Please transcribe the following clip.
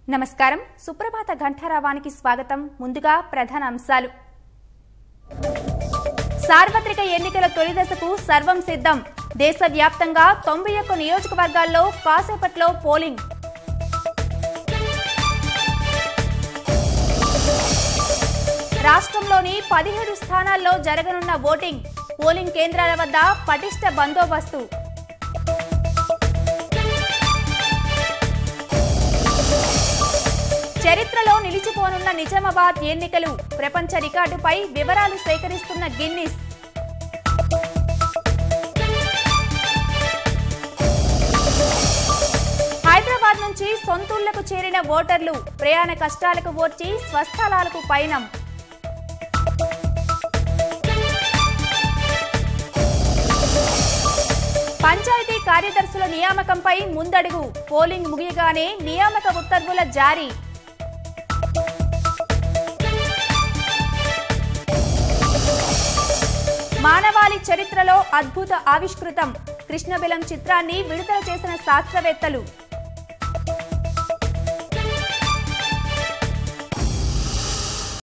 నమస్కారం సుప్రభాత ఘంటారావానికి స్వాగతం ముందుగా ప్రధాన అంశాలు సార్వత్రిక ఎన్నికల తొలి దశకు సర్వం సిద్ధం దేశవ్యాప్తంగా 91 నియోజకవర్గాల్లో కాసేపట్లో పోలింగ్ రాష్ట్రంలోని 17 స్థానాల్లో జరగనున్న ఓటింగ్ పోలింగ్ కేంద్రాల వద్ద పటిష్ట బందోబస్తు చరిత్రలో నిలిచిపోనున్న నిజామాబాద్ ఎన్నికలు ప్రపంచ రికార్డుపై వివరాలు సేకరిస్తున్న గిన్నిస్ హైదరాబాద్ నుంచి సొంతూళ్లకు చేరిన ఓటర్లు ప్రయాణ కష్టాలకు ఓర్చి స్వస్థలాలకు పయనం పంచాయతీ కార్యదర్శుల నియామకంపై ముందడుగు పోలింగ్ ముగియగానే నియామక ఉత్తర్వుల జారీ మానవాళి చరిత్రలో అద్భుత ఆవిష్కృతం కృష్ణబిలం చిత్రాన్ని విడుదల చేసిన శాస్త్రవేత్తలు